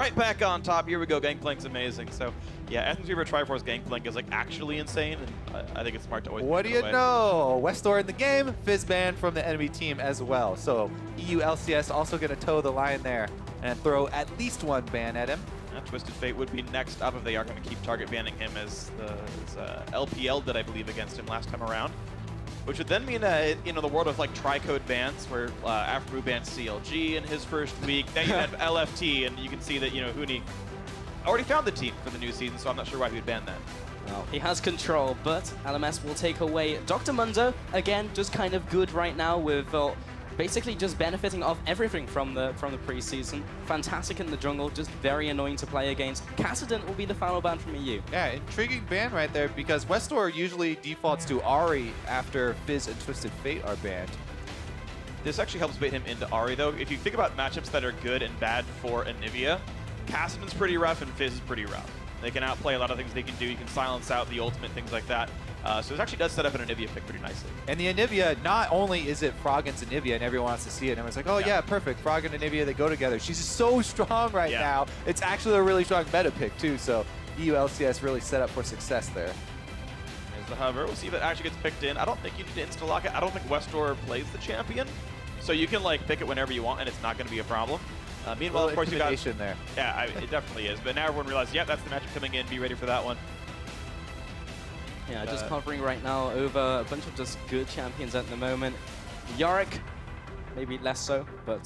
right back on top. Here we go. Gangplank's amazing. So, yeah, Essence Reaver Triforce Gangplank is like actually insane, and I think it's smart to always. What do you know? Westor in the game, Fizz banned from the enemy team as well. So EU LCS also going to toe the line there and throw at least one ban at him. Twisted Fate would be next up if they are going to keep target banning him as LPL did, I believe, against him last time around. Which would then mean, you know, the world of like tri-code bans, where Afro banned CLG in his first week. Then you had LFT, and you can see that, you know, Huni already found the team for the new season, so I'm not sure why he would ban that. Well, he has control, but LMS will take away Dr. Mundo. Again, just kind of good right now with basically just benefiting off everything from the preseason. Fantastic in the jungle, just very annoying to play against. Kassadin will be the final ban from EU. Yeah, intriguing ban right there, because Westor usually defaults to Ahri after Fizz and Twisted Fate are banned. This actually helps bait him into Ahri, though. If you think about matchups that are good and bad for Anivia, Kassadin's pretty rough and Fizz is pretty rough. They can outplay a lot of things they can do. You can silence out the ultimate, things like that. So it actually does set up an Anivia pick pretty nicely. And the Anivia, not only is it Froggen's Anivia and everyone wants to see it, and everyone's like, oh yeah, perfect, Froggen and Anivia, they go together. She's so strong right now. It's actually a really strong meta pick too, so EU LCS really set up for success there. There's the hover. We'll see if it actually gets picked in. I don't think you need to insta-lock it. I don't think Westor plays the champion, so you can like pick it whenever you want and it's not going to be a problem. Meanwhile, of course, you got there. Yeah, it definitely is. But now everyone realizes, yeah, that's the matchup coming in. Be ready for that one. Yeah, just hovering right now over a bunch of just good champions at the moment. Yorick, maybe less so, but...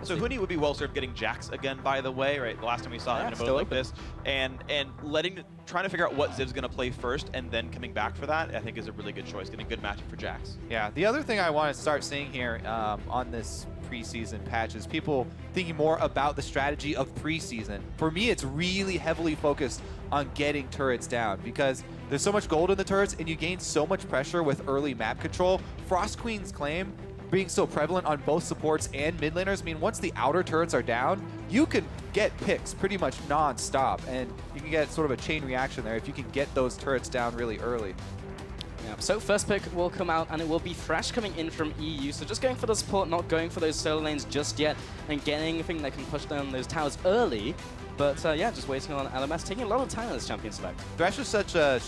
So Huni would be well served getting Jax again, by the way, right? The last time we saw him in a mode like this. And trying to figure out what Ziv's going to play first and then coming back for that, I think is a really good choice. Getting a good matchup for Jax. Yeah, the other thing I want to start seeing here on this preseason patch is people thinking more about the strategy of preseason. For me, it's really heavily focused on getting turrets down, because there's so much gold in the turrets and you gain so much pressure with early map control. Frost Queen's claim being so prevalent on both supports and mid laners, I mean, once the outer turrets are down, you can get picks pretty much non-stop, and you can get sort of a chain reaction there if you can get those turrets down really early. Yeah, so first pick will come out, and it will be Thresh coming in from EU, so just going for the support, not going for those solo lanes just yet, and getting anything that can push down those towers early. But yeah, just waiting on LMS, taking a lot of time on this champion select. Thresh is such a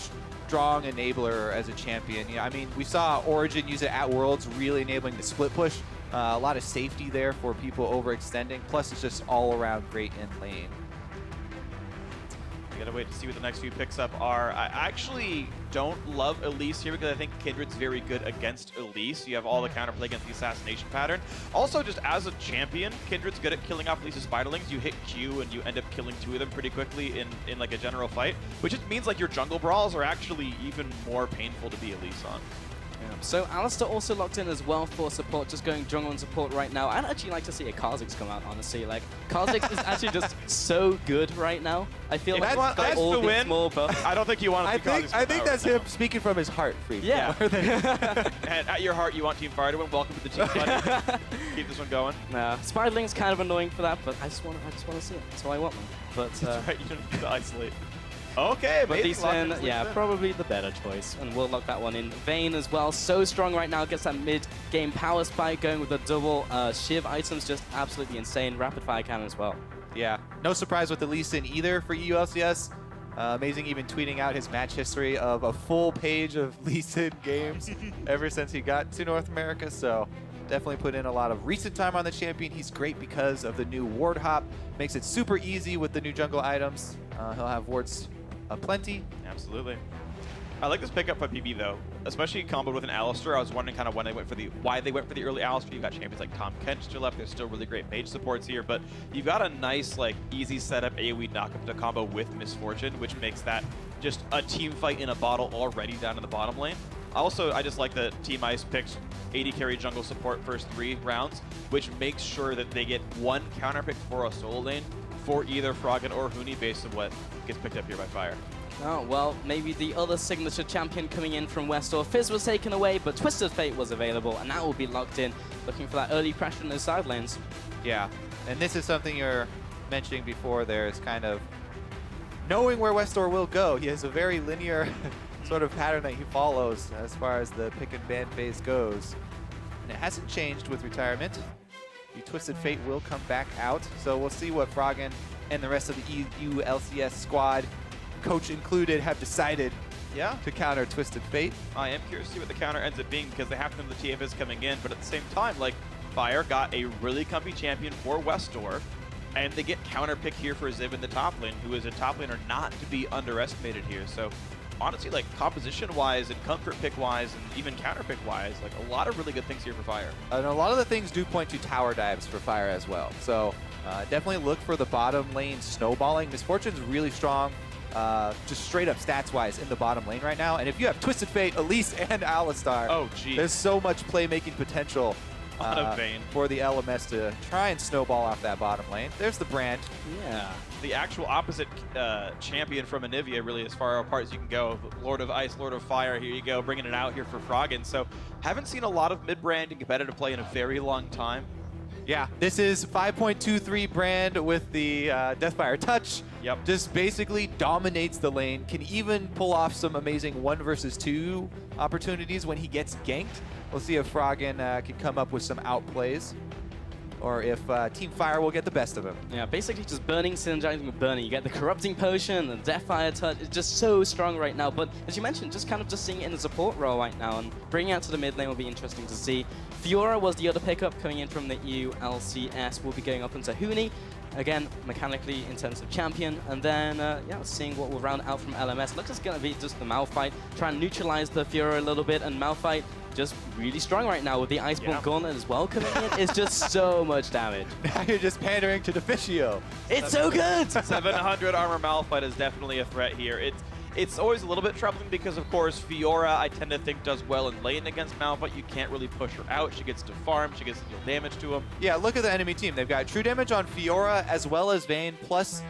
strong enabler as a champion. You know, I mean, we saw Origin use it at Worlds, really enabling the split push. A lot of safety there for people overextending. Plus, it's just all around great in lane. We gotta wait to see what the next few picks up are. I actually don't love Elise here because I think Kindred's very good against Elise. You have all the counterplay against the assassination pattern. Also, just as a champion, Kindred's good at killing off Elise's spiderlings. You hit Q and you end up killing 2 of them pretty quickly in like a general fight, which just means like your jungle brawls are actually even more painful to be Elise on. Yeah. So Alistair also locked in as well for support, just going jungle and support right now. I'd actually like to see a Kha'Zix come out, honestly. Like, Kha'Zix is actually just so good right now. I feel like that's all the win. Small buffs. I don't think you want to see Kha'Zix. I think that's him speaking from his heart, Free. Yeah. And at your heart, you want Team Fire to win. Welcome to the team, buddy. Keep this one going. Nah, Spiderling's kind of annoying for that, but I just want to see it. That's why I want them. But that's right. You don't need to isolate. Okay, but Decent, yeah, probably the better choice, and we'll lock that one in. Vayne as well, so strong right now, gets that mid-game power spike going with a double Shiv items, just absolutely insane. Rapid fire cannon as well. Yeah, no surprise with the Lee Sin either for EU LCS. Amazing, even tweeting out his match history of a full page of Lee Sin games ever since he got to North America, so definitely put in a lot of recent time on the champion. He's great because of the new ward hop, makes it super easy with the new jungle items. He'll have wards plenty. Absolutely. I like this pickup by PB though, especially comboed with an Alistar. I was wondering kind of when they went for why they went for the early Alistar. You've got champions like Tom Kent still up. There's still really great mage supports here, but you've got a nice like easy setup AoE knockup to combo with Misfortune, which makes that just a team fight in a bottle already down in the bottom lane. Also, I just like that Team Ice picked 80 carry jungle support first 3 rounds, which makes sure that they get 1 counter pick for a solo lane for either Froggen or Huni based on what gets picked up here by Fire. Oh, well, maybe the other signature champion coming in from Westor. Fizz was taken away, but Twisted Fate was available, and that will be locked in, looking for that early pressure in those side lanes. Yeah, and this is something you're mentioning before there, is kind of knowing where Westor will go. He has a very linear sort of pattern that he follows as far as the pick and ban phase goes. And it hasn't changed with retirement. The Twisted Fate will come back out. So we'll see what Froggen and the rest of the EU LCS squad, coach included, have decided to counter Twisted Fate. I am curious to see what the counter ends up being because they have to know the TF is coming in, but at the same time, like, Fire got a really comfy champion for Westdoor, and they get counter pick here for Ziv in the top lane, who is a top laner not to be underestimated here. So honestly, like, composition-wise and comfort pick-wise and even counter pick-wise, like, a lot of really good things here for Fire. And a lot of the things do point to tower dives for Fire as well. So definitely look for the bottom lane snowballing. Misfortune's really strong, just straight up stats-wise in the bottom lane right now. And if you have Twisted Fate, Elise, and Alistar, oh, geez. There's so much playmaking potential for the LMS to try and snowball off that bottom lane. There's the brand. Yeah. The actual opposite champion from Anivia, really, as far apart as you can go. Lord of Ice, Lord of Fire, here you go, bringing it out here for Froggen. So haven't seen a lot of mid-brand and competitive play in a very long time. Yeah, this is 5.23 brand with the Deathfire Touch. Yep. Just basically dominates the lane. Can even pull off some amazing 1 versus 2 opportunities when he gets ganked. We'll see if Froggen can come up with some outplays, or if Team Fire will get the best of him. Yeah, basically just burning, synergizing with burning. You get the Corrupting Potion, and Deathfire Touch. It's just so strong right now. But as you mentioned, just kind of just seeing it in the support role right now, and bringing out to the mid lane will be interesting to see. Fiora was the other pickup coming in from the EU LCS. Will be going up into Huni. Again, mechanically intensive champion, and then yeah, seeing what will round out from LMS. Looks like it's going to be just the Malphite, trying to neutralize the Fiora a little bit, and Malphite just really strong right now with the Iceborne Gauntlet as well coming in. It's just so much damage. Now you're just pandering to Deficio. It's so good! 700 armor Malphite is definitely a threat here. It's always a little bit troubling because, of course, Fiora, I tend to think, does well in lane against Malphite. You can't really push her out. She gets to farm. She gets to deal damage to him. Yeah, look at the enemy team. They've got true damage on Fiora as well as Vayne, plus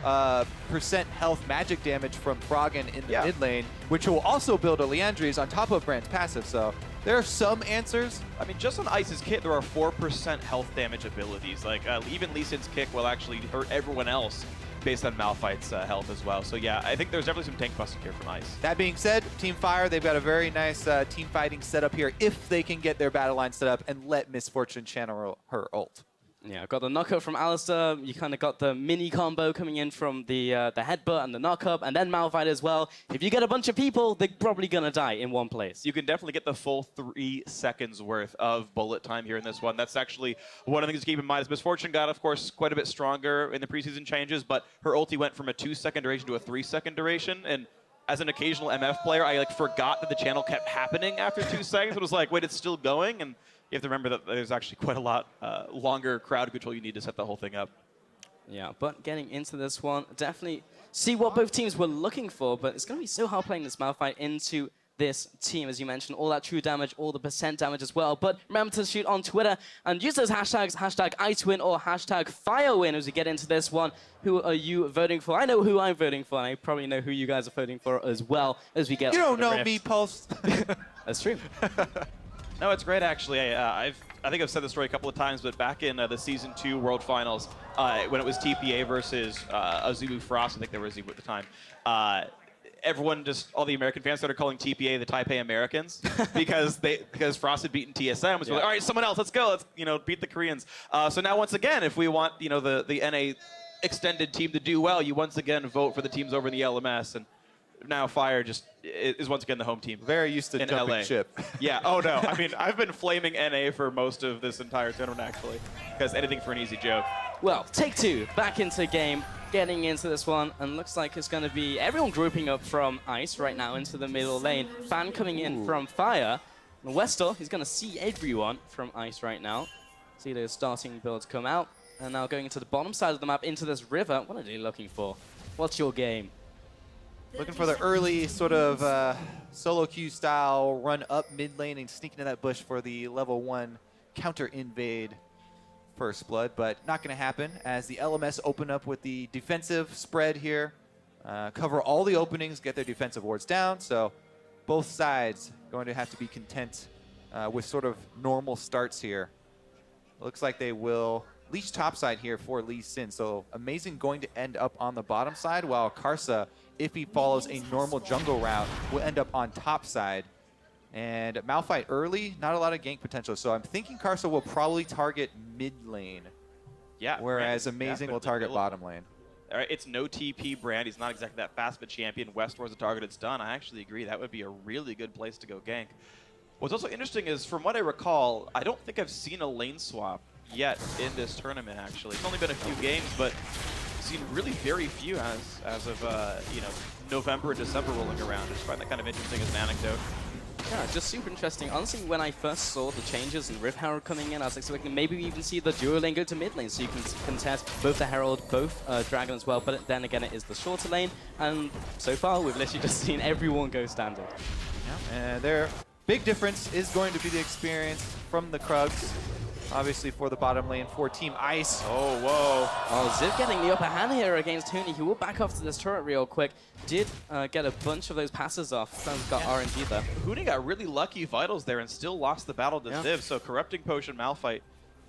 percent health magic damage from Froggen in the mid lane, which will also build a Liandry's on top of Brand's passive. So there are some answers. I mean, just on Ice's kit, there are 4% health damage abilities. Like, even Lee Sin's kick will actually hurt everyone else based on Malphite's health as well. So yeah, I think there's definitely some tank busting here from Ice. That being said, Team Fire, they've got a very nice team fighting setup here if they can get their battle line set up and let Misfortune channel her ult. Yeah, got the knockup from Alistair. You kind of got the mini combo coming in from the headbutt and the knockup, and then Malphite as well. If you get a bunch of people, they're probably going to die in one place. You can definitely get the full 3 seconds worth of bullet time here in this one. That's actually one of the things to keep in mind. Is Misfortune got, of course, quite a bit stronger in the preseason changes, but her ulti went from a 2-second duration to a 3-second duration, and as an occasional MF player, I forgot that the channel kept happening after 2 seconds. It was like, wait, it's still going? And you have to remember that there's actually quite a lot longer crowd control you need to set the whole thing up. Yeah, but getting into this one, definitely see what both teams were looking for, but it's going to be so hard playing this Malphite into this team, as you mentioned, all that true damage, all the percent damage as well. But remember to shoot on Twitter and use those hashtags, hashtag IceWin or hashtag FireWin as we get into this one. Who are you voting for? I know who I'm voting for, and I probably know who you guys are voting for as well as we get. You don't know me, Pulse. That's true. No, it's great, actually. I think I've said this story a couple of times, but back in the Season 2 World Finals, when it was TPA versus Azubu Frost, I think they were Azubu at the time, everyone all the American fans started calling TPA the Taipei Americans because Frost had beaten TSM. Was like, all right, someone else, let's go, let's beat the Koreans. So now once again, if we want the NA extended team to do well, you once again vote for the teams over in the LMS, and now Fire just is once again the home team. Very used to jumping LA. ship. Yeah. Oh no. I mean, I've been flaming NA for most of this entire tournament actually, because anything for an easy joke. Well, take two, back into game, getting into this one, and looks like it's going to be everyone grouping up from Ice right now into the middle lane. Fan coming in from Fire. And Westor, he's going to see everyone from Ice right now. See those starting builds come out. And now going into the bottom side of the map, into this river. What are they looking for? What's your game? Looking for the early sort of solo queue style run up mid lane and sneak into that bush for the level 1 counter invade first blood, but not going to happen as the LMS open up with the defensive spread here, cover all the openings, get their defensive wards down. So both sides going to have to be content with sort of normal starts here. Looks like they will leech topside here for Lee Sin. So Amazing going to end up on the bottom side, while Karsa, if he follows a normal jungle route, will end up on top side. And Malphite early, not a lot of gank potential. So I'm thinking Karsa will probably target mid lane. Yeah. Whereas Brand, Amazing will target bottom lane. All right, it's no TP Brand. He's not exactly that fast of a champion. Westor's a targeted stun. I actually agree. That would be a really good place to go gank. What's also interesting is, from what I recall, I don't think I've seen a lane swap yet in this tournament, actually. It's only been a few games, but I've seen really very few as of, you know, November and December rolling around. I just find that kind of interesting as an anecdote. Yeah, just super interesting. Honestly, when I first saw the changes and Rift Herald coming in, I was expecting maybe we even see the duo lane go to mid lane, so you can contest both the Herald, both Dragon as well, but then again it is the shorter lane, and so far we've literally just seen everyone go standard. Yeah, and their big difference is going to be the experience from the Krugs. Obviously for the bottom lane for Team Ice. Oh, whoa. Oh, Ziv getting the upper hand here against Huni. He will back off to this turret real quick. Did get a bunch of those passes off. Sounds got RNG there. Huni got really lucky vitals there and still lost the battle to Yeah. Ziv, so Corrupting Potion Malphite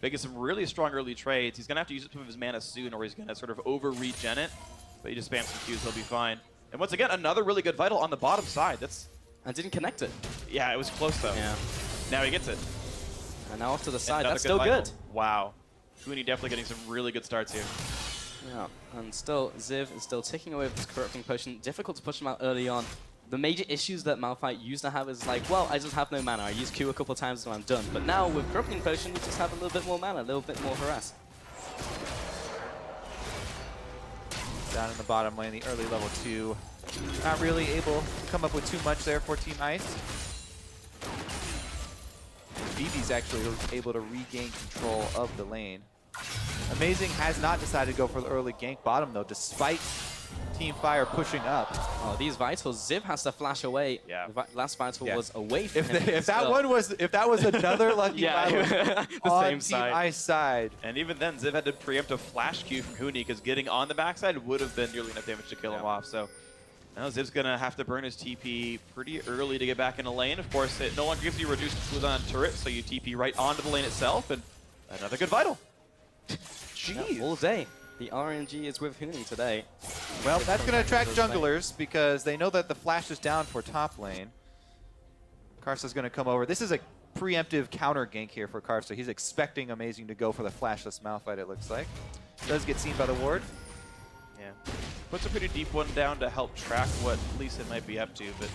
making some really strong early trades. He's going to have to use some of his mana soon, or he's going to sort of over-regen it. But he just spams some Qs, he'll be fine. And once again, another really good vital on the bottom side. That's... And didn't connect it. Yeah, it was close, though. Yeah. Now he gets it. And now off to the side. Another That's still vital. good. Wow. Huni definitely getting some really good starts here. Yeah, and still, Ziv is still ticking away with this Corrupting Potion. Difficult to push him out early on. The major issues that Malphite used to have is like, well, I just have no mana. I use Q a couple times and I'm done. But now with Corrupting Potion, you just have a little bit more mana, a little bit more harass. Down in the bottom lane, the early level 2. Not really able to come up with too much there for Team Ice. BB's actually able to regain control of the lane. Amazing has not decided to go for the early gank bottom though, despite Team Fire pushing up. Oh, these vitals, Ziv has to flash away. Yeah. The last vital Yeah. was away from him. If that was another lucky Yeah, vital the on same Team side. Ice side. And even then, Ziv had to preempt a flash Q from Huni because getting on the backside would have been nearly enough damage to kill him off. So now Ziv's going to have to burn his TP pretty early to get back in the lane. Of course, it no longer gives you reduced cooldown turret, so you TP right onto the lane itself, and another good vital. Jeez. Yeah, all day. The RNG is with Huni today. Well, that's going to attract junglers because they know that the flash is down for top lane. Karsa's going to come over. This is a preemptive counter gank here for Karsa. He's expecting Amazing to go for the flashless Malphite, it looks like. Does get seen by the ward. Yeah. Puts a pretty deep one down to help track what Leeson might be up to, but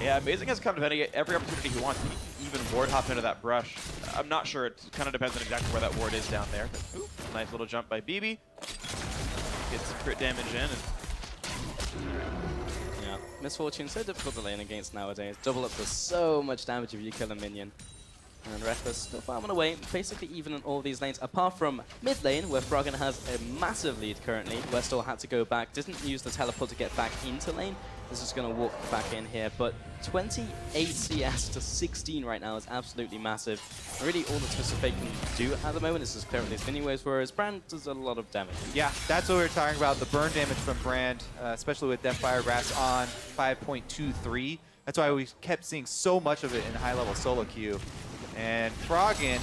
yeah, Amazing has kind of every opportunity he wants. He can even ward hop into that brush. I'm not sure. It kind of depends on exactly where that ward is down there. But, ooh, nice little jump by BB. Gets some crit damage in. And Yeah. Misfortune, so difficult to lane against nowadays. Double up does so much damage if you kill a minion. And Reckless still farming away, basically even in all these lanes, apart from mid lane, where Froggen has a massive lead currently. Westall had to go back, didn't use the teleport to get back into lane. Is just going to walk back in here, but 28 CS to 16 right now is absolutely massive. Really, all that Twisted Fate can do at the moment is just clear up these mini waves, whereas Brand does a lot of damage. Yeah, that's what we were talking about, the burn damage from Brand, especially with Deathfire Grass on 5.23. That's why we kept seeing so much of it in high-level solo queue. And Froggen,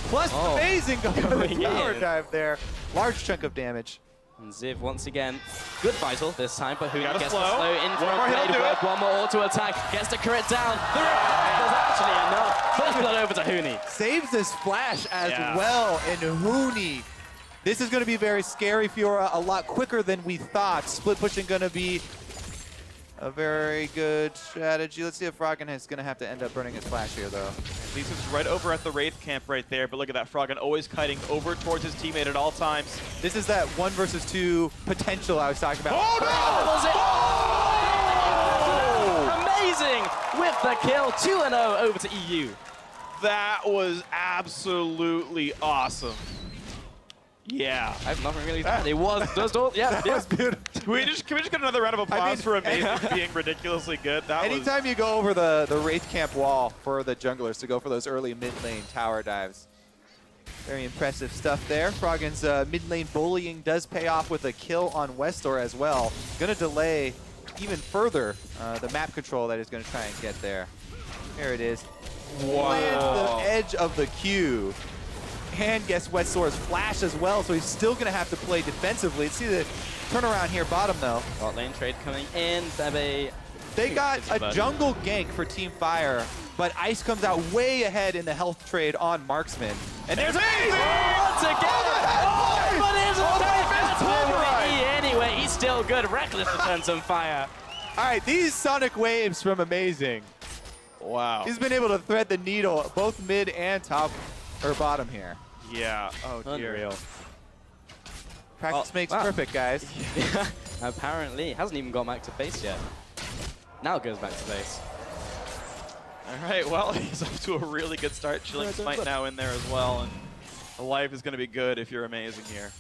plus Amazing going for the power dive there. Large chunk of damage. And Ziv, once again, good vital this time, but Huni Gotta gets slow. the slow in One more from he'll do work, it. one more auto attack, gets the crit down. The was actually enough. First blood over to Huni. Saves this flash as Yeah. well, and Huni. This is going to be very scary, Fiora, a lot quicker than we thought. Split pushing going to be a very good strategy. Let's see if Froggen is going to have to end up burning his flash here, though. Leeson's right over at the Wraith camp right there, but look at that Froggen always kiting over towards his teammate at all times. This is that 1 versus 2 potential I was talking about. Amazing with the kill, 2-0 over to EU. That was absolutely awesome. Yeah. I have nothing really to add. It was, does all, yeah. That was beautiful. Can we just get another round of applause mean, for Amazing being ridiculously good? That Anytime you go over the Wraith camp wall for the junglers to go for those early mid lane tower dives. Very impressive stuff there. Froggen's mid lane bullying does pay off with a kill on Westor as well. Gonna delay even further the map control that he's gonna try and get there. Here it is. Lands the edge of the queue. And guess Westor's flash as well, so he's still gonna have to play defensively. Let's see the turnaround here bottom though. Bot lane trade coming in. Bebe They got It's a bad. jungle gank for Team Fire, but Ice comes out way ahead in the health trade on Marksman. And there's amazing! Once again! Oh, but it's pulverized. anyway. He's still good. Reckless returns some fire. All right, these sonic waves from Amazing. Wow. He's been able to thread the needle both mid and top or bottom here. Yeah. Oh dear. Unreal. Practice makes wow. perfect, guys. Apparently. Hasn't even got back to base yet. Now it goes back to base. All right. Well, he's off to a really good start. Chilling Smite now in there as well, and the life is going to be good if you're Amazing here.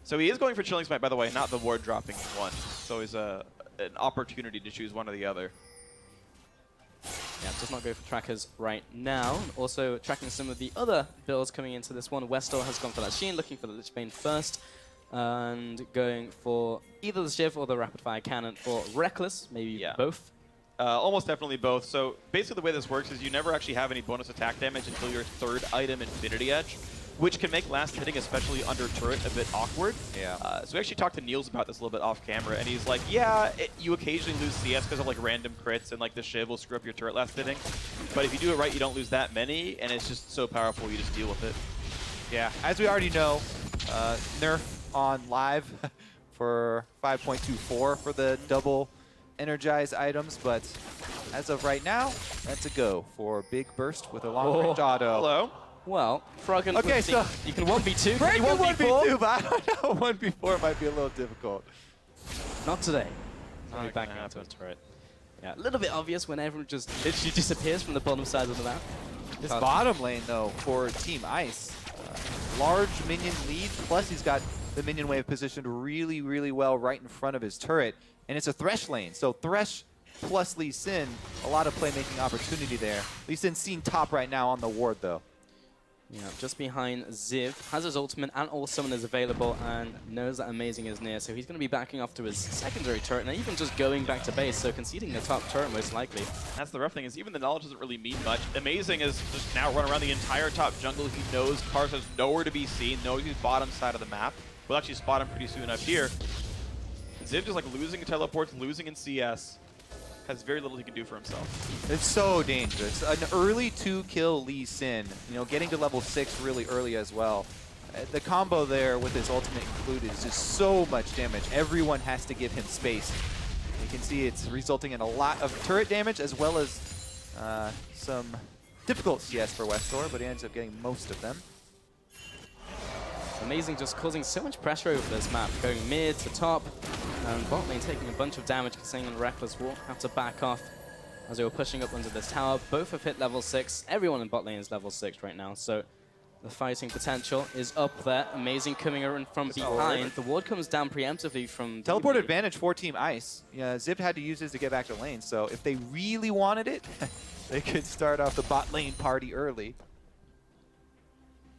So he is going for Chilling Smite, by the way, not the ward dropping one. So he's an opportunity to choose one or the other. Yeah, does not go for trackers right now. Also tracking some of the other builds coming into this one. Westor has gone for that Sheen, looking for the Lich Bane first. And going for either the Shiv or the Rapid Fire Cannon for Reckless, maybe both. Almost definitely both. So basically the way this works is you never actually have any bonus attack damage until your third item, Infinity Edge, which can make last hitting, especially under turret, a bit awkward. Yeah. So we actually talked to Niels about this a little bit off camera, and he's like, yeah, you occasionally lose CS because of like random crits, and like the Shiv will screw up your turret last hitting. But if you do it right, you don't lose that many, and it's just so powerful, you just deal with it. Yeah, as we already know, nerf on live for 5.24 for the double energize items, but as of right now, that's a go for Big Burst with a long-range auto. Hello. Well, Froggen, Okay, so you can 1v2, Frank can can you 1v4? 1v2, but I don't know, 1v4 might be a little difficult. Not today. Not Only back gonna into a happen. turret. Yeah, a little bit obvious when everyone just literally disappears from the bottom side of the map. This bottom lane, though, for Team Ice, large minion lead, plus he's got the minion wave positioned really, really well right in front of his turret, and it's a Thresh lane, so Thresh plus Lee Sin, a lot of playmaking opportunity there. Lee Sin seen top right now on the ward, though. Yeah, just behind Ziv, has his ultimate and all summoners available, and knows that Amazing is near, so he's going to be backing off to his secondary turret, and even just going back to base, so conceding the top turret most likely. That's the rough thing, is even the knowledge doesn't really mean much. Amazing is just now run around the entire top jungle. He knows Karsa's nowhere to be seen, knows he's bottom side of the map. We'll actually spot him pretty soon up here. Ziv just like losing in teleports, losing in CS. Has very little he can do for himself. It's so dangerous. An early 2-kill Lee Sin, you know, getting to level 6 really early as well. The combo there with his ultimate included is just so much damage. Everyone has to give him space. You can see it's resulting in a lot of turret damage as well as some difficult CS for Westor, but he ends up getting most of them. Amazing, just causing so much pressure over this map, going mid to top, and bot lane taking a bunch of damage, considering Reckless will have to back off as they were pushing up under this tower. Both have hit level 6. Everyone in bot lane is level 6 right now, so the fighting potential is up there. Amazing coming in from behind. The ward comes down preemptively from Teleport DB. advantage for Team Ice. Yeah, Zip had to use his to get back to lane, so if they really wanted it, they could start off the bot lane party early.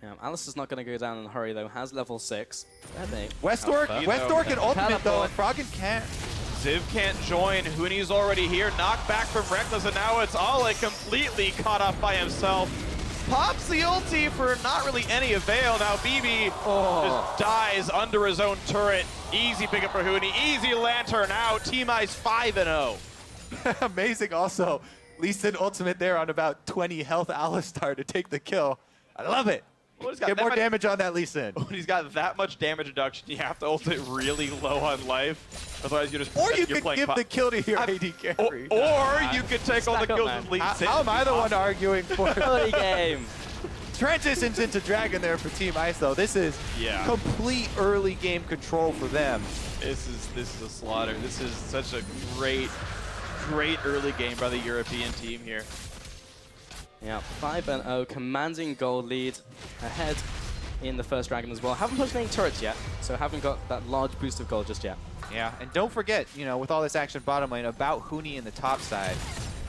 Yeah, Alice is not going to go down in a hurry though, has level 6. Westor can ultimate though, and Froggen can't. Ziv can't join. Hooney's already here. Knocked back from Reckless, and now it's Ale completely caught up by himself. Pops the ulti for not really any avail. Now BB just dies under his own turret. Easy pickup for Hooney. Easy Lantern out. Team Ice 5-0. Amazing also. Lee Sin ultimate there on about 20 health Alistar to take the kill. I love it. Well, he's got Get that more much- damage on that Lee Sin. When he's got that much damage reduction, you have to ult it really low on life. Otherwise, you're just Or you you're could playing give pop. the kill to your AD carry. Or you could take all the Stack up, kills man. with Lee Sin. How am I the one arguing for Early game. transitions into Dragon there for Team Ice though? This is complete early game control for them. This is a slaughter. This is such a great early game by the European team here. Yeah, 5-0, commanding gold lead ahead in the first Dragon as well. Haven't pushed any turrets yet, so haven't got that large boost of gold just yet. Yeah, and don't forget, you know, with all this action bottom lane about Hooney in the top side,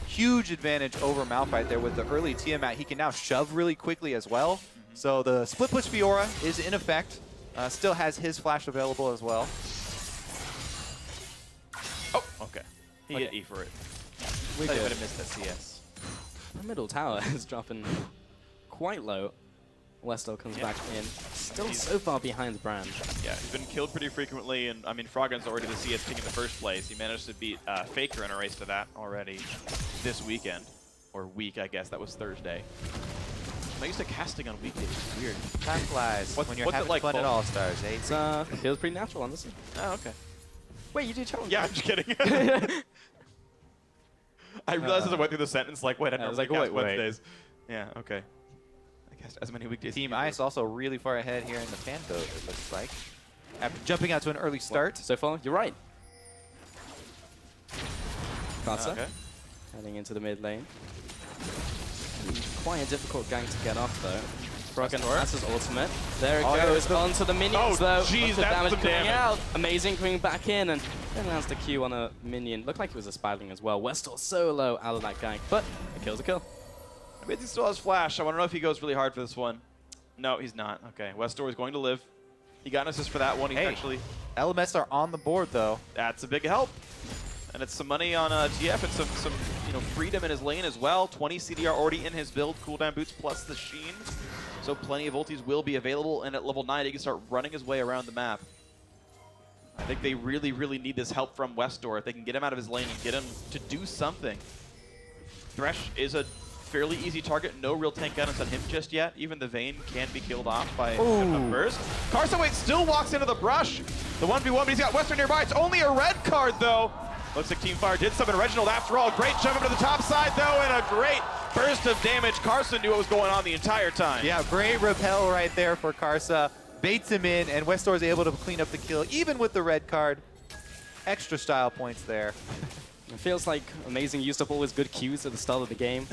huge advantage over Malphite there with the early Tiamat. He can now shove really quickly as well. So the split push Fiora is in effect. Still has his flash available as well. Oh, okay. He hit E for it. We I good. would have missed that CS. The middle tower is dropping quite low. Westel comes back in. Still so far behind Brand. Yeah, he's been killed pretty frequently, and I mean, Froggen's already the CS king in the first place. He managed to beat Faker in a race to that already this weekend. Or week, I guess. That was Thursday. I'm used to casting on weekdays. It's weird. Time flies when you're what's it having like, fun at Paul? All-Stars, eh? It feels pretty natural, honestly. Oh, okay. Wait, you do challenge? Yeah, I'm just kidding. I realized as I went through the sentence, like, wait, I was normally like, cast wait. Wednesdays. Yeah, okay. I cast as many weekdays. Team as you Ice also really far ahead here in the fan vote, it looks like. After jumping out to an early start. So far, you're right. Carter, Okay. heading into the mid lane. Quite a difficult gang to get off, though. Froggen has his ultimate. There it goes, onto the minions, though. Jeez, Lots of that's damage some coming damage. out. Amazing, coming back in, and then lands the Q on a minion. Looked like it was a Spidling as well. Westall so low out of that gang, but a kill's a kill. I mean, he still has Flash. I want to know if he goes really hard for this one. No, he's not. Okay, Westor is going to live. He got an assist for that one. He's actually... LMS are on the board, though. That's a big help. And it's some money on TF and some freedom in his lane as well. 20 CDR already in his build. Cooldown boots plus the Sheen. So plenty of ultis will be available. And at level 9, he can start running his way around the map. I think they really, really need this help from Westor. If they can get him out of his lane and get him to do something. Thresh is a fairly easy target. No real tank guidance on him just yet. Even the Vayne can be killed off by a burst. Carsaway still walks into the brush. The 1v1, but he's got Western nearby. It's only a red card, though. Looks like Team Fire did summon Reginald after all. Great jump up to the top side, though, and a great burst of damage. Carson knew what was going on the entire time. Yeah, great repel right there for Karsa. Baits him in, and Westor is able to clean up the kill, even with the red card. Extra style points there. It feels like Amazing used up all his good cues at the start of the game.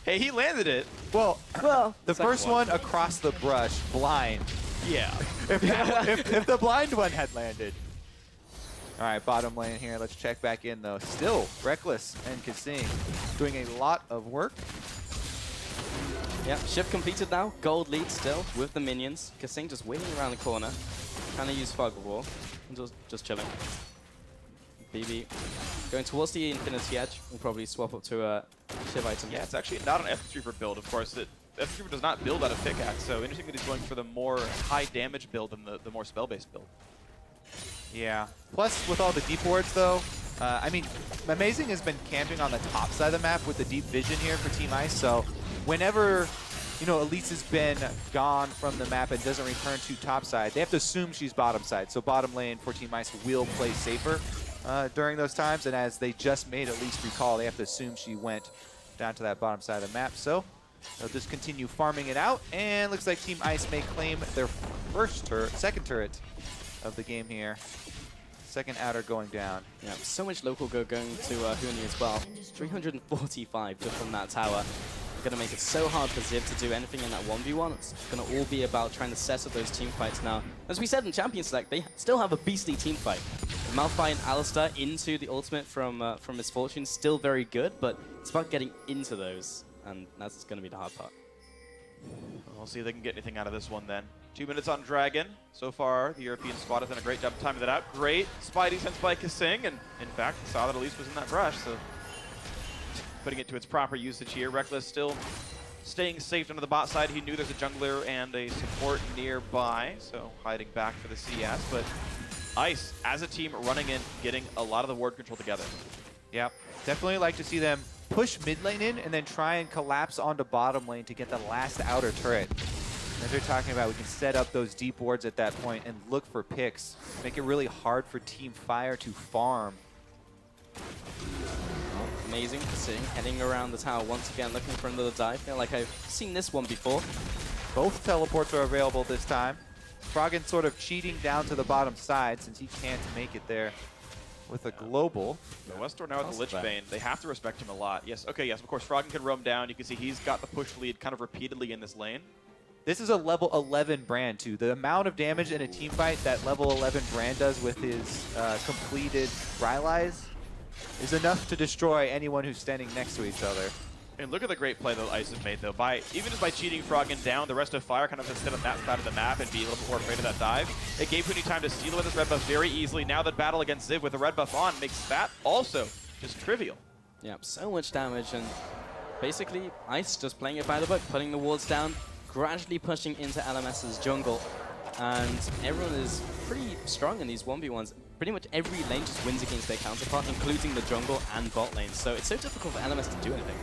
Hey, he landed it. Well, the second first one across the brush, blind. Yeah. if the blind one had landed. All right, bottom lane here. Let's check back in, though. Still, Reckless and Kasing doing a lot of work. Yeah, shift completed now. Gold lead still with the minions. Kasing just waiting around the corner. Trying to use Fog Wall. And just chilling. BB going towards the Infinity Edge. We'll probably swap up to a Shiv item. Yeah, it's actually not an F-Reaper build, of course. F-Reaper does not build out of pickaxe, so interesting that he's going for the more high damage build than the more spell-based build. Yeah. Plus, with all the deep wards, though, I mean, Amazing has been camping on the top side of the map with the deep vision here for Team Ice, so whenever, Elise has been gone from the map and doesn't return to top side, they have to assume she's bottom side, so bottom lane for Team Ice will play safer during those times, and as they just made Elise recall, they have to assume she went down to that bottom side of the map, so they'll just continue farming it out, and looks like Team Ice may claim their second turret of the game here. Second outer going down. Yeah, so much local go going to Huni as well. 345 just from that tower. Gonna make it so hard for Ziv to do anything in that 1v1. It's gonna all be about trying to set up those team fights now. As we said in Champion Select, they still have a beastly team fight. Malphite and Alistar into the ultimate from Misfortune, still very good, but it's about getting into those, and that's gonna be the hard part. We'll see if they can get anything out of this one then. 2 minutes on Dragon. So far, the European squad has done a great job timing that out. Great Spidey sense by Kasing, and in fact, saw that Elise was in that brush, so putting it to its proper usage here. Reckless still staying safe under the bot side. He knew there's a jungler and a support nearby, so hiding back for the CS, but Ice, as a team, running in, getting a lot of the ward control together. Yep. Definitely like to see them push mid lane in and then try and collapse onto bottom lane to get the last outer turret. As they're talking about, we can set up those deep wards at that point and look for picks. Make it really hard for Team Fire to farm. Amazing to see, heading around the tower once again, looking for another dive. Feel like I've seen this one before. Both teleports are available this time. Froggen sort of cheating down to the bottom side since he can't make it there with a global. The Westor now with the Lich Bane. They have to respect him a lot. Yes, okay, yes, of course, Froggen can roam down. You can see he's got the push lead kind of repeatedly in this lane. This is a level 11 Brand, too. The amount of damage in a team fight that level 11 Brand does with his completed Rylai's is enough to destroy anyone who's standing next to each other. And look at the great play that Ice has made, though. Even just by cheating Froggen down, the rest of Fire kind of just sit on that side of the map and be a little bit more afraid of that dive. It gave Huni time to steal with his red buff very easily. Now that battle against Ziv with the red buff on makes that also just trivial. Yeah, so much damage, and basically Ice just playing it by the book, putting the wards down, gradually pushing into LMS's jungle. And everyone is pretty strong in these 1v1s. Pretty much every lane just wins against their counterpart, including the jungle and bot lane. So it's so difficult for LMS to do anything.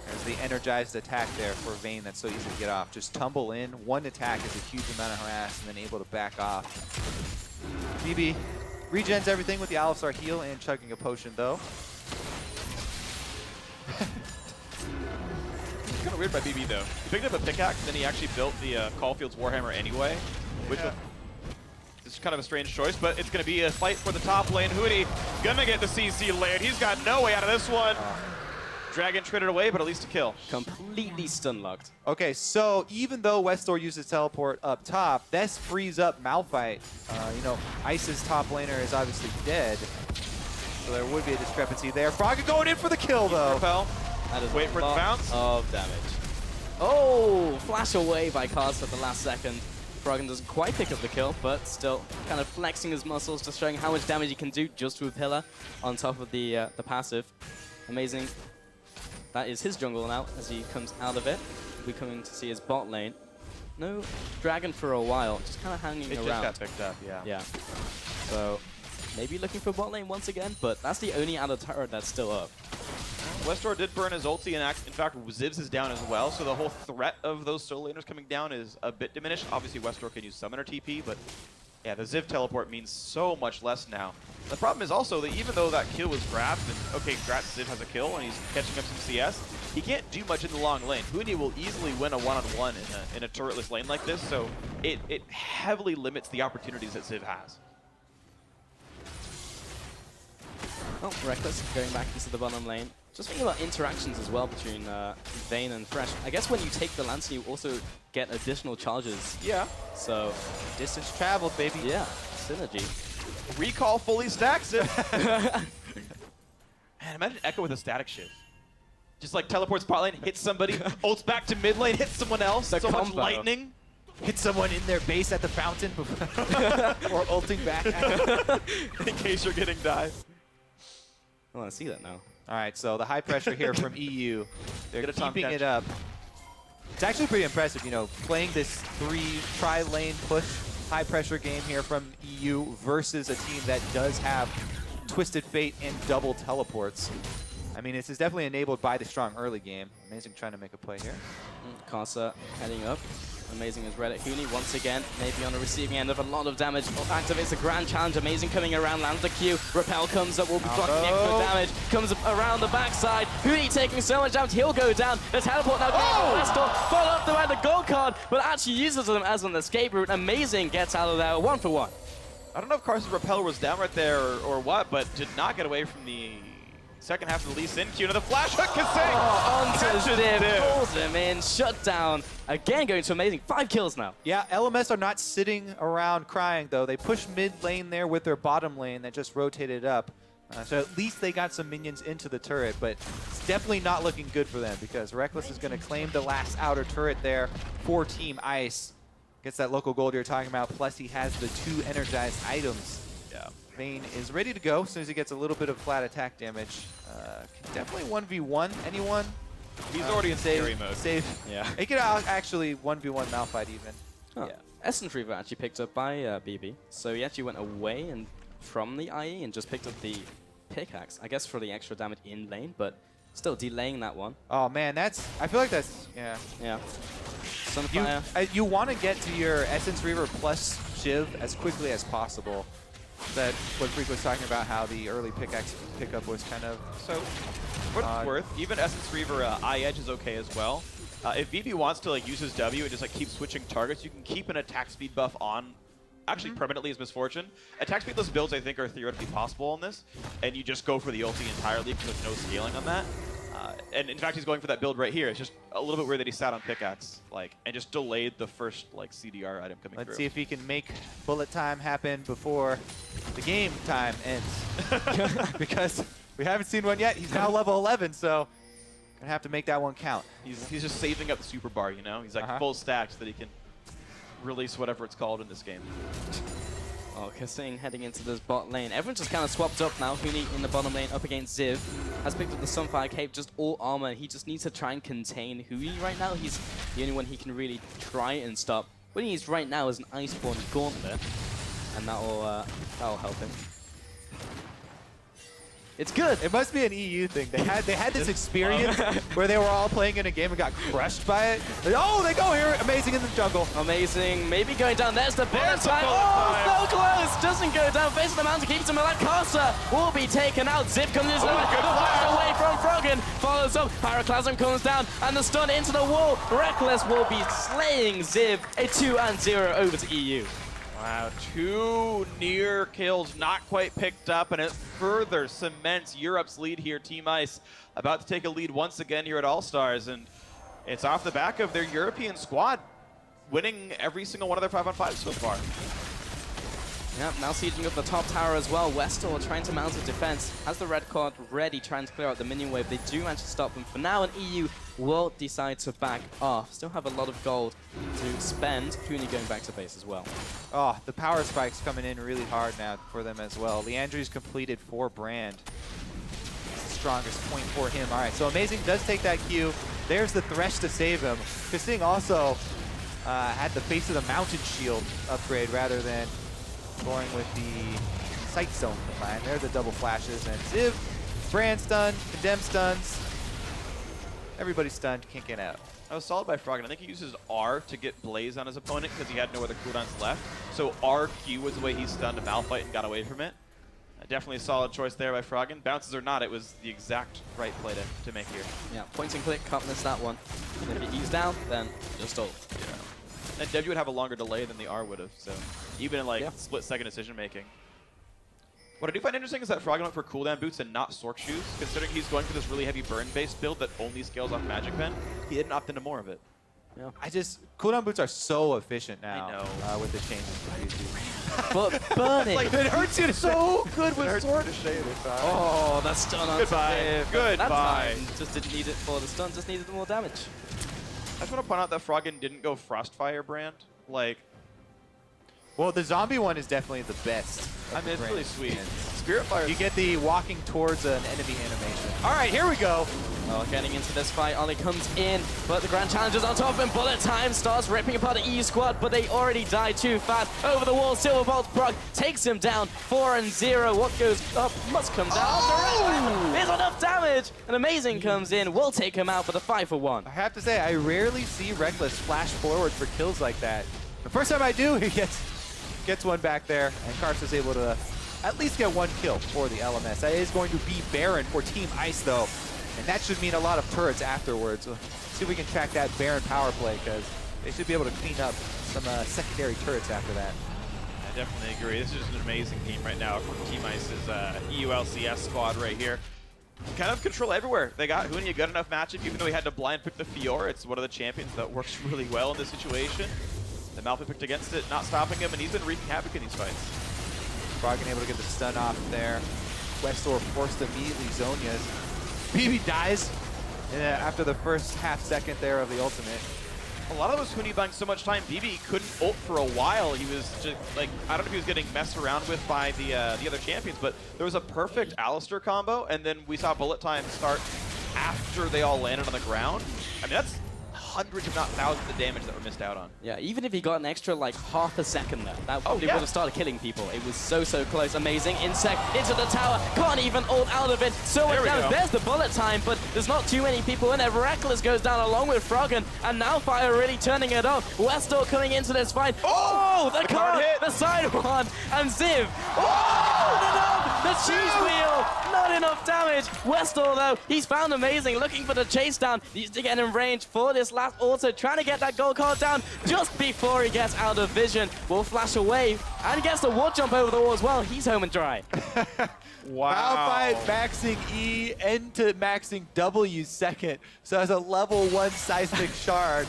There's the energized attack there for Vayne that's so easy to get off. Just tumble in, one attack is a huge amount of harass, and then able to back off. BB regens everything with the Alistar heal and chugging a potion though. It's kind of weird by BB though. He picked up a pickaxe, then he actually built the Caulfield's Warhammer anyway, which is kind of a strange choice, but it's going to be a fight for the top lane. Hootie gonna get the CC layered. He's got no way out of this one. Dragon traded away, but at least a kill. Completely stun locked. Okay, so even though Westor uses teleport up top, this frees up Malphite. You know, Ice's top laner is obviously dead, so there would be a discrepancy there. Froggen going in for the kill though. Repel. That is Wait for the bounce. of damage. Oh, flash away by Cars at the last second. Froggen doesn't quite pick up the kill, but still kind of flexing his muscles, just showing how much damage he can do just with Pillar on top of the passive. Amazing. That is his jungle now as he comes out of it. We're coming to see his bot lane. No dragon for a while, just kind of hanging around. It just got picked up, yeah. Yeah. So maybe looking for bot lane once again, but that's the only other turret that's still up. Westor did burn his ulti, and in fact, Zivs is down as well, so the whole threat of those solo laners coming down is a bit diminished. Obviously, Westor can use Summoner TP, but yeah, the Ziv teleport means so much less now. The problem is also that even though that kill was grabbed, and okay, Ziv has a kill, and he's catching up some CS, he can't do much in the long lane. Huni will easily win a one-on-one in a turretless lane like this, so it heavily limits the opportunities that Ziv has. Oh, Reckless going back into the bottom lane. Just thinking about interactions as well between Vayne and Thresh. I guess when you take the Lance, you also get additional charges. Yeah. So, Distance traveled, baby. yeah, synergy. Recall fully stacks it. Man, imagine Echo with a static shift. Just like teleports bot lane, hits somebody, ults back to mid lane, hits someone else. The so much combo. lightning. Hit someone in their base at the fountain before ulting back at In case you're getting dive. I want to see that now. All right, so the high pressure here from EU. They're Get a Tom keeping catch. it up. It's actually pretty impressive, you know, playing this tri-lane push high pressure game here from EU versus a team that does have Twisted Fate and double teleports. I mean, this is definitely enabled by the strong early game. Amazing trying to make a play here. Casa heading up. Amazing as Reddit. Huni once again, maybe on the receiving end of a lot of damage. Activates a grand challenge. Amazing coming around, lands the Q. Repel comes up, will be blocking extra damage. Comes up around the backside. Huni taking so much damage, he'll go down. The teleport now going for Westor. Follow up by the gold card, but actually uses them as an escape route. Amazing gets out of there, 1 for 1. I don't know if Carson's Repeller was down right there or what, but did not get away from the second half of the Lee Sin Q. Another flash hook, Onto Catches Div, Div. pulls him in, shut down. Again going to amazing, 5 kills now. Yeah, LMS are not sitting around crying, though. They push mid lane there with their bottom lane that just rotated up. So at least they got some minions into the turret, but it's definitely not looking good for them because Reckless is going to claim the last outer turret there for Team Ice. Gets that local gold you're talking about, plus he has the 2 energized items. Yeah. Vayne is ready to go as soon as he gets a little bit of flat attack damage. Can definitely 1v1 anyone. He's already in scary mode. Save. Yeah. He could actually 1v1 Malphite even. Oh. Yeah. Essence Reaver actually picked up by BB. So he actually went away and from the IE and just picked up the pickaxe. I guess for the extra damage in lane, but still delaying that one. Oh man, I feel like that's, yeah. Yeah. Sunfire. You want to get to your Essence Reaver plus Shiv as quickly as possible. That what Freak was talking about, how the early pickaxe pickup was kind of... So, what it's worth, even Essence Reaver Eye Edge is okay as well. If BB wants to like use his W and just like keep switching targets, you can keep an attack speed buff on, actually permanently as Misfortune. Attack speedless builds I think are theoretically possible on this, and you just go for the ulti entirely because there's no scaling on that. And in fact, he's going for that build right here. It's just a little bit weird that he sat on pickaxe, like, and just delayed the first like CDR item coming through. Let's see if he can make bullet time happen before the game time ends. Because we haven't seen one yet. He's now level 11, so gonna have to make that one count. He's just saving up the super bar, you know? He's like full stacked so that he can release whatever it's called in this game. Oh, Kasing heading into this bot lane. Everyone just kind of swapped up now. Huni in the bottom lane up against Ziv. Has picked up the Sunfire Cape, just all armor. He just needs to try and contain Huni right now. He's the only one he can really try and stop. What he needs right now is an Iceborne Gauntlet, and that'll help him. It's good. It must be an EU thing. They had this experience where they were all playing in a game and got crushed by it. Oh, they go here. Amazing in the jungle. Amazing. Maybe going down. There's the bullet time. Oh, so close. Doesn't go down. Face of the mountain keeps him alive. Caster will be taken out. Zip comes in. The flash away from Froggen. Follows up. Pyroclasm comes down. And the stun into the wall. Reckless will be slaying Ziv. A 2-0 over to EU. Wow, 2 near kills not quite picked up, and it further cements Europe's lead here. Team Ice about to take a lead once again here at All-Stars, and it's off the back of their European squad winning every single one of their 5-on-5 so far. Yep, now sieging up the top tower as well. Westall trying to mount a defense. Has the red card ready, trying to clear out the minion wave. They do manage to stop them for now, and EU will decide to back off. Still have a lot of gold to spend. Cooney going back to base as well. Oh, the power spike's coming in really hard now for them as well. Leandri's completed for Brand. It's the strongest point for him. All right, so Amazing does take that Q. There's the Thresh to save him. Kasing also had the face of the mountain shield upgrade rather than going with the sight zone combined. There are the double flashes, and Ziv, Brand stun, Condemn stuns. Everybody's stunned, can't get out. That was solid by Froggen. I think he uses R to get Blaze on his opponent because he had no other cooldowns left. So RQ was the way he stunned a Malphite and got away from it. Definitely a solid choice there by Froggen. Bounces or not, it was the exact right play to make here. Yeah, point and click, can't miss that one. And if he's down, then just ult. Yeah. And W would have a longer delay than the R would have, so even in like split-second decision making. What I do find interesting is that Froggen went for cooldown boots and not Sork shoes, considering he's going for this really heavy burn-based build that only scales off Magic Pen. He didn't opt into more of it. Yeah. Cooldown boots are so efficient now. I know. With the changes to PC. But burn it. Like, it hurts you so good with Sork. Oh, that's stun on Goodbye. Goodbye. That time just didn't need it for the stun, just needed more damage. I just want to point out that Froggen didn't go Frostfire Brand. Like, Well, the zombie one is definitely the best. I mean, it's really sweet. Spirit Fire. You get the walking towards an enemy animation. All right, here we go. Well, getting into this fight, Ollie comes in, but the Grand Challenger's on top, and Bullet Time starts ripping apart the EU squad, but they already died too fast. Over the wall, Silverbolt Brock takes him down, 4-0. What goes up must come down. There's enough damage. And Amazing comes in, will take him out for the 5-for-1. I have to say, I rarely see Reckless flash forward for kills like that. The first time I do, he gets one back there, and Karst is able to at least get one kill for the LMS. That is going to be Baron for Team Ice, though. And that should mean a lot of turrets afterwards. Let's see if we can track that Baron power play, because they should be able to clean up some secondary turrets after that. I definitely agree. This is just an amazing team right now from Team Ice's EU LCS squad right here. Kind of control everywhere. They got Huni a good enough matchup, even though he had to blind pick the Fiora. It's one of the champions that works really well in this situation. The Malphite picked against it, not stopping him, and he's been wreaking havoc in these fights. Froggen able to get the stun off there. Westor forced to immediately Zhonya's. BB dies after the first half second there of the ultimate. A lot of those Huni buying so much time, BB couldn't ult for a while. He was just like, I don't know if he was getting messed around with by the other champions, but there was a perfect Alistar combo, and then we saw Bullet Time start after they all landed on the ground. I mean, that's hundreds, if not thousands, of damage that were missed out on. Yeah, even if he got an extra like half a second there, that probably would have started killing people. It was so close. Amazing insect into the tower, can't even ult out of it. So much damage. There's the Bullet Time, but there's not too many people in there. Reckless goes down along with Froggen, and now Fire really turning it up. Westor coming into this fight. Oh, the card hit, the side one, and Ziv. Oh, the cheese wheel, not enough damage. Westor though, he's found Amazing, looking for the chase down. He's to get in range for this last auto, trying to get that gold card down just before he gets out of vision. Will flash away and gets the wall jump over the wall as well. He's home and dry. Wow. Malphite maxing E into maxing W second. So as a level 1 seismic shard.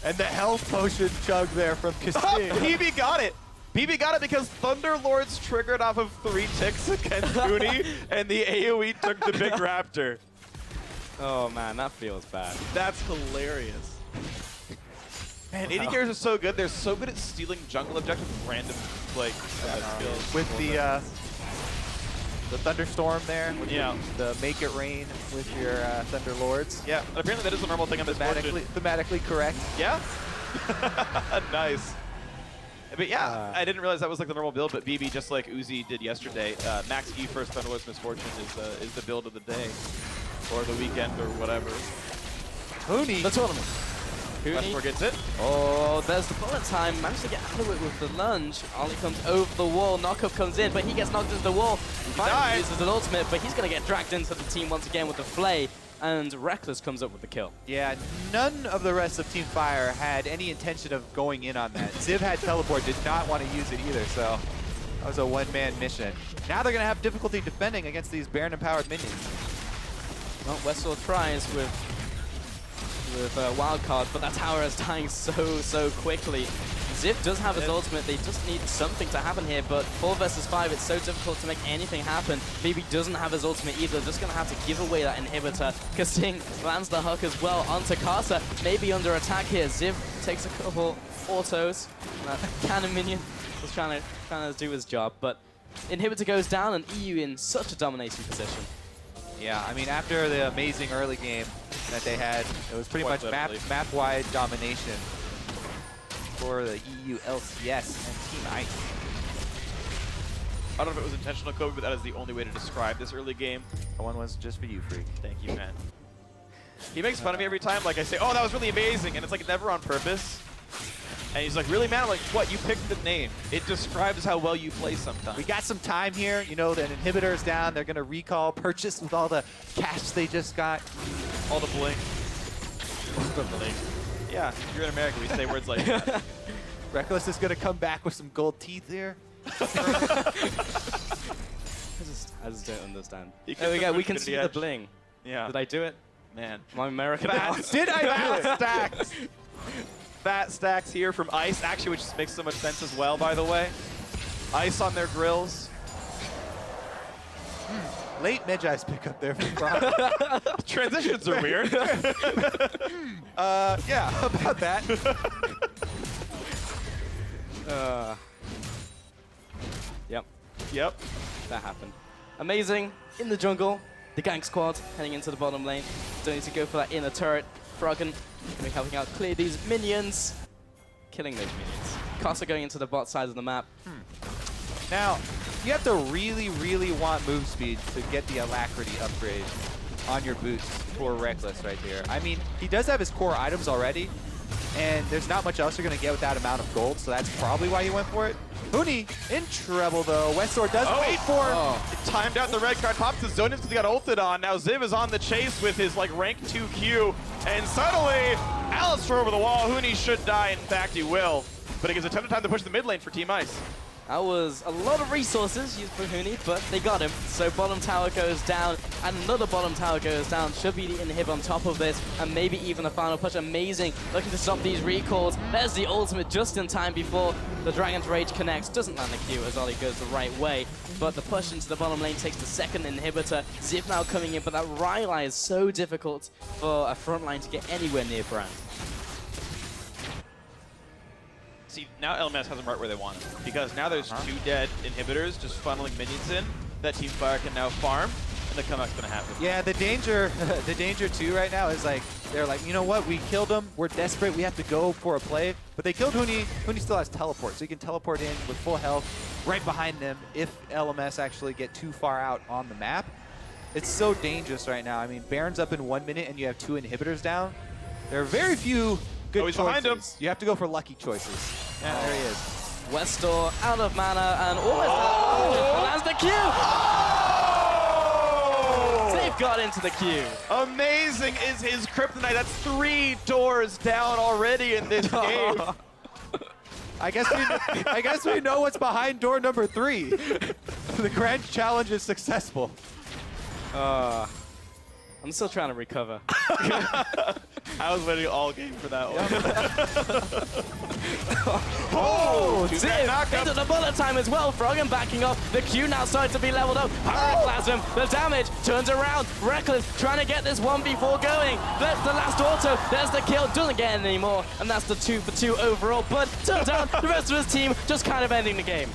And the health potion chug there from Kasing. PB got it. PB got it because Thunderlords triggered off of 3 ticks against Huni, and the AoE took the big raptor. Oh man, that feels bad. That's hilarious. Man, AD carries are so good. They're so good at stealing jungle objectives with random skills. With the thunderstorm there, with Yeah. the make it rain with your Thunder Lords. Yeah, and apparently that is a normal thing on this board. Thematically correct. Yeah. Nice. But yeah, I didn't realize that was like the normal build, but BB, just like Uzi did yesterday, Max E first Thunderlord's Misfortune is the build of the day. Or the weekend or whatever. Huni. The tournament. Westmore gets it. Oh, there's the bullet time. Managed to get out of it with the lunge. Ollie comes over the wall. Knockup comes in, but he gets knocked into the wall. Finally uses an ultimate, but he's going to get dragged into the team once again with the Flay. And Reckless comes up with the kill. Yeah, none of the rest of Team Fire had any intention of going in on that. Ziv had teleport, did not want to use it either, so that was a one-man mission. Now they're going to have difficulty defending against these Baron-empowered minions. Well, Westall tries with Wildcard, but that tower is dying so quickly. Ziv does have his ultimate. They just need something to happen here, but 4 versus 5, it's so difficult to make anything happen. BB doesn't have his ultimate either. Just going to have to give away that inhibitor. Kasting lands the hook as well onto Casa. Maybe under attack here. Ziv takes a couple autos. That cannon minion was trying to do his job, but inhibitor goes down and EU in such a dominating position. Yeah, I mean, after the amazing early game that they had, it was pretty much map-wide domination for the EU LCS and Team Ice. I don't know if it was intentional, Kobe, but that is the only way to describe this early game. That one was just for you, Freak. Thank you, man. He makes fun of me every time. Like, I say, oh, that was really amazing. And it's like never on purpose. And he's like, really, man? I'm like, what? You picked the name. It describes how well you play sometimes. We got some time here. You know, the inhibitor is down. They're going to recall, purchase with all the cash they just got. All the bling. The bling. Yeah, you're in America. We say words like that. Reckless is going to come back with some gold teeth here. I just don't understand. There we go. We can see the bling. Yeah. Did I do it? Man. My American now. Did I do it? Stacks. Fat stacks here from Ice, actually, which makes so much sense as well, by the way. Ice on their grills. Late Medjai's pickup there from Brock. Transitions are weird. Yeah, how about that? Yep, Yep. that happened. Amazing. In the jungle, the gank squad heading into the bottom lane. Don't need to go for that inner turret. Froggen going to be helping out clear these minions. Killing those minions. Casa going into the bot side of the map. Now, you have to really want move speed to get the Alacrity upgrade on your boots for Reckless right there. I mean, he does have his core items already, and there's not much else you're going to get with that amount of gold, so that's probably why he went for it. Huni in trouble, though. Westdoor does wait for him. It timed out the red card, pops the Zonians because he got ulted on. Now Ziv is on the chase with his like rank 2 Q, and suddenly Alistar over the wall. Huni should die. In fact, he will. But it gives a ton of time to push the mid lane for Team Ice. That was a lot of resources used for Huni, but they got him. So bottom tower goes down, and another bottom tower goes down. Should be the inhib on top of this, and maybe even a final push. Amazing, looking to stop these recalls. There's the ultimate just in time before the Dragon's Rage connects. Doesn't land the Q as Ollie goes the right way, but the push into the bottom lane takes the second inhibitor. Ziv now coming in, but that Rylai is so difficult for a front line to get anywhere near Brand. See, now LMS has them right where they want him. Because now there's 2 dead inhibitors just funneling minions in that Team Fire can now farm, and the comeback's going to happen. Yeah, the danger too right now is like, they're like, you know what, we killed him, we're desperate, we have to go for a play. But they killed Huni. Huni still has teleport, so he can teleport in with full health right behind them if LMS actually get too far out on the map. It's so dangerous right now. I mean, Baron's up in 1 minute and you have 2 inhibitors down. There are very few good choices. Behind him. You have to go for lucky choices. Yeah, there he is. Westall out of mana and almost lands the Q! They've got into the Q. Amazing is his kryptonite. That's 3 doors down already in this game. I guess we know what's behind door number 3. The grand challenge is successful. I'm still trying to recover. I was waiting all game for that one. Oh, Two Ziv back knockup. into the bullet time as well. Froggen backing off. The Q now starting to be leveled up. Pyroclasm, the damage turns around. Reckless trying to get this 1v4 going. That's the last auto. There's the kill. Doesn't get it anymore. And that's the 2 for 2 overall. But turns out the rest of his team just kind of ending the game.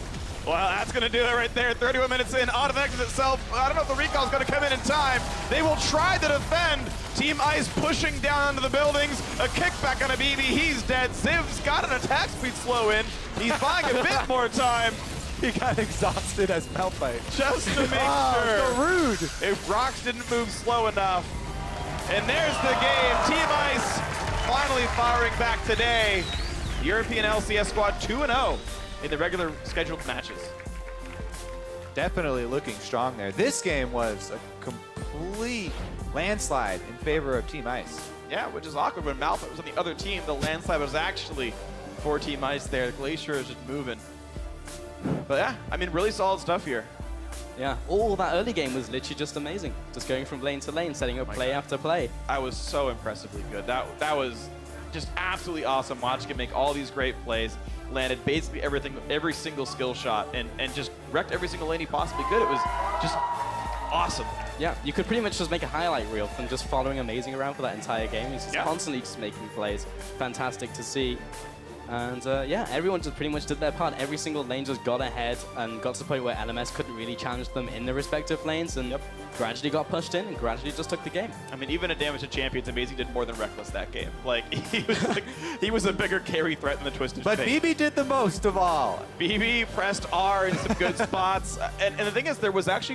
Well, that's going to do it right there. 31 minutes in, Autovex itself. I don't know if the recall's going to come in time. They will try to defend. Team Ice pushing down into the buildings. A kickback on a BB. He's dead. Ziv's got an attack speed slow in. He's buying a bit more time. He got exhausted as Malphite. Just to make sure. So rude. If Rocks didn't move slow enough. And there's the game. Team Ice finally firing back today. European LCS squad 2-0 in the regular scheduled matches. Definitely looking strong there. This game was a complete landslide in favor of Team Ice. Yeah, which is awkward when Malphite was on the other team. The landslide was actually for Team Ice there. The Glacier is just moving. But yeah, I mean, really solid stuff here. Yeah, all that early game was literally just amazing. Just going from lane to lane, setting up play after play. I was so impressively good. That was just absolutely awesome. Watching him make all these great plays. Landed basically everything, every single skill shot, and just wrecked every single lane he possibly could. It was just awesome. Yeah, you could pretty much just make a highlight reel from just following Amazing around for that entire game. He's just Yeah. constantly just making plays. Fantastic to see. And yeah, everyone just pretty much did their part. Every single lane just got ahead and got to the point where LMS couldn't really challenge them in their respective lanes, and gradually got pushed in and gradually just took the game. I mean, even at Damage to Champions, Amazing did more than Reckless that game. Like, he was a bigger carry threat than the Twisted But Fate. BB did the most of all. BB pressed R in some good spots. And the thing is, there was actually